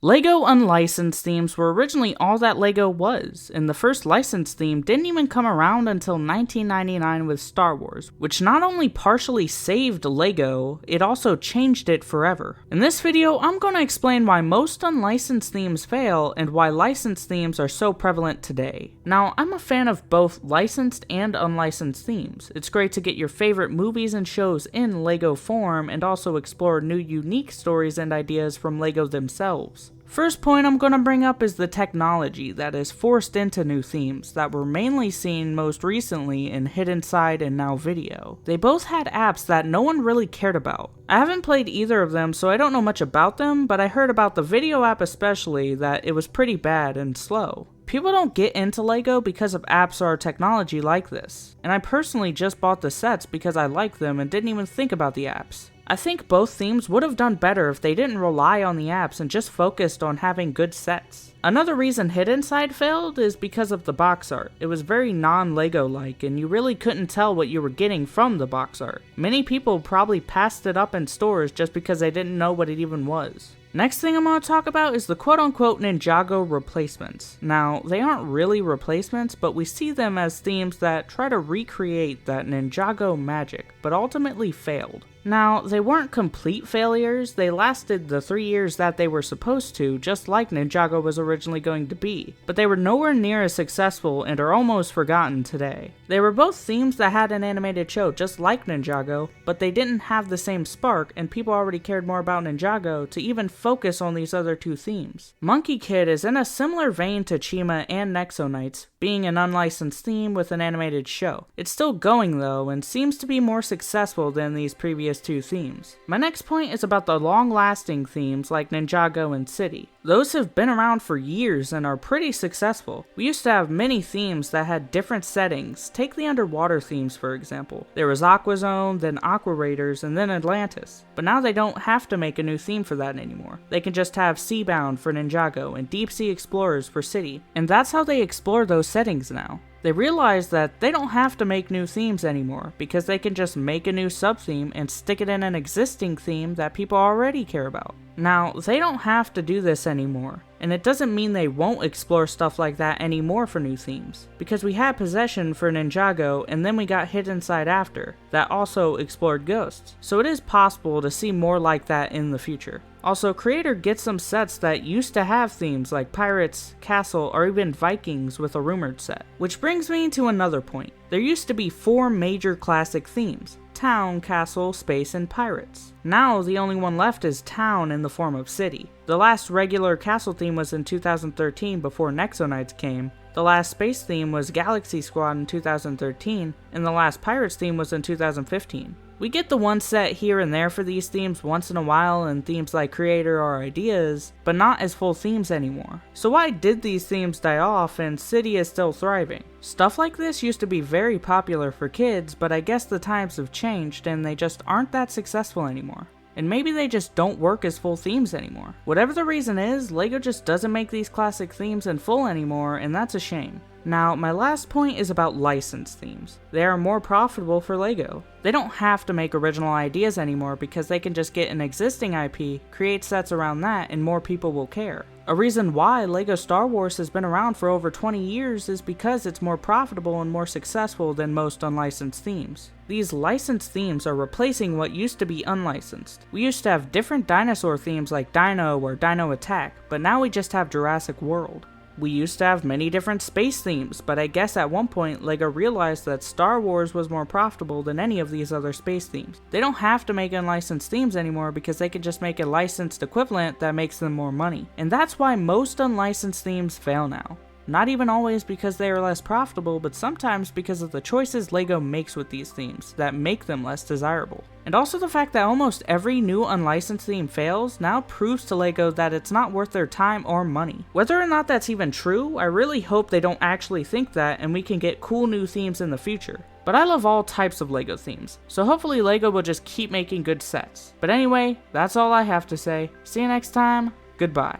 LEGO unlicensed themes were originally all that LEGO was, and the first licensed theme didn't even come around until 1999 with Star Wars, which not only partially saved LEGO, it also changed it forever. In this video, I'm going to explain why most unlicensed themes fail and why licensed themes are so prevalent today. Now, I'm a fan of both licensed and unlicensed themes. It's great to get your favorite movies and shows in LEGO form and also explore new unique stories and ideas from LEGO themselves. First point I'm going to bring up is the technology that is forced into new themes that were mainly seen most recently in Hidden Side and Now Video. They both had apps that no one really cared about. I haven't played either of them, so I don't know much about them, but I heard about the video app especially that it was pretty bad and slow. People don't get into LEGO because of apps or technology like this, and I personally just bought the sets because I like them and didn't even think about the apps. I think both themes would have done better if they didn't rely on the apps and just focused on having good sets. Another reason Hidden Side failed is because of the box art. It was very non-LEGO-like and you really couldn't tell what you were getting from the box art. Many people probably passed it up in stores just because they didn't know what it even was. Next thing I'm going to talk about is the quote-unquote Ninjago replacements. Now, they aren't really replacements, but we see them as themes that try to recreate that Ninjago magic, but ultimately failed. Now, they weren't complete failures, they lasted the 3 years that they were supposed to, just like Ninjago was originally going to be, but they were nowhere near as successful and are almost forgotten today. They were both themes that had an animated show just like Ninjago, but they didn't have the same spark and people already cared more about Ninjago to even focus on these other two themes. Monkey Kid is in a similar vein to Chima and Nexo Knights, being an unlicensed theme with an animated show. It's still going though, and seems to be more successful than these previous two themes. My next point is about the long-lasting themes like Ninjago and City. Those have been around for years and are pretty successful. We used to have many themes that had different settings. Take the underwater themes for example. There was Aqua Zone, then Aqua Raiders, and then Atlantis. But now they don't have to make a new theme for that anymore. They can just have Seabound for Ninjago and Deep Sea Explorers for City. And that's how they explore those settings now. They realize that they don't have to make new themes anymore because they can just make a new sub-theme and stick it in an existing theme that people already care about. Now, they don't have to do this anymore, and it doesn't mean they won't explore stuff like that anymore for new themes, because we had Possession for Ninjago and then we got Hidden Side after, that also explored ghosts, so it is possible to see more like that in the future. Also, Creator gets some sets that used to have themes like Pirates, Castle, or even Vikings with a rumored set. Which brings me to another point. There used to be 4 major classic themes: Town, Castle, Space, and Pirates. Now the only one left is Town in the form of City. The last regular Castle theme was in 2013 before Nexo Knights came. The last Space theme was Galaxy Squad in 2013, and the last Pirates theme was in 2015. We get the one set here and there for these themes once in a while in themes like Creator or Ideas, but not as full themes anymore. So why did these themes die off and City is still thriving? Stuff like this used to be very popular for kids, but I guess the times have changed and they just aren't that successful anymore. And maybe they just don't work as full themes anymore. Whatever the reason is, LEGO just doesn't make these classic themes in full anymore, and that's a shame. Now, my last point is about licensed themes. They are more profitable for LEGO. They don't have to make original ideas anymore because they can just get an existing IP, create sets around that, and more people will care. A reason why LEGO Star Wars has been around for over 20 years is because it's more profitable and more successful than most unlicensed themes. These licensed themes are replacing what used to be unlicensed. We used to have different dinosaur themes like Dino or Dino Attack, but now we just have Jurassic World. We used to have many different space themes, but I guess at one point LEGO realized that Star Wars was more profitable than any of these other space themes. They don't have to make unlicensed themes anymore because they can just make a licensed equivalent that makes them more money. And that's why most unlicensed themes fail now. Not even always because they are less profitable, but sometimes because of the choices LEGO makes with these themes that make them less desirable. And also the fact that almost every new unlicensed theme fails now proves to LEGO that it's not worth their time or money. Whether or not that's even true, I really hope they don't actually think that and we can get cool new themes in the future. But I love all types of LEGO themes, so hopefully LEGO will just keep making good sets. But anyway, that's all I have to say. See you next time, goodbye.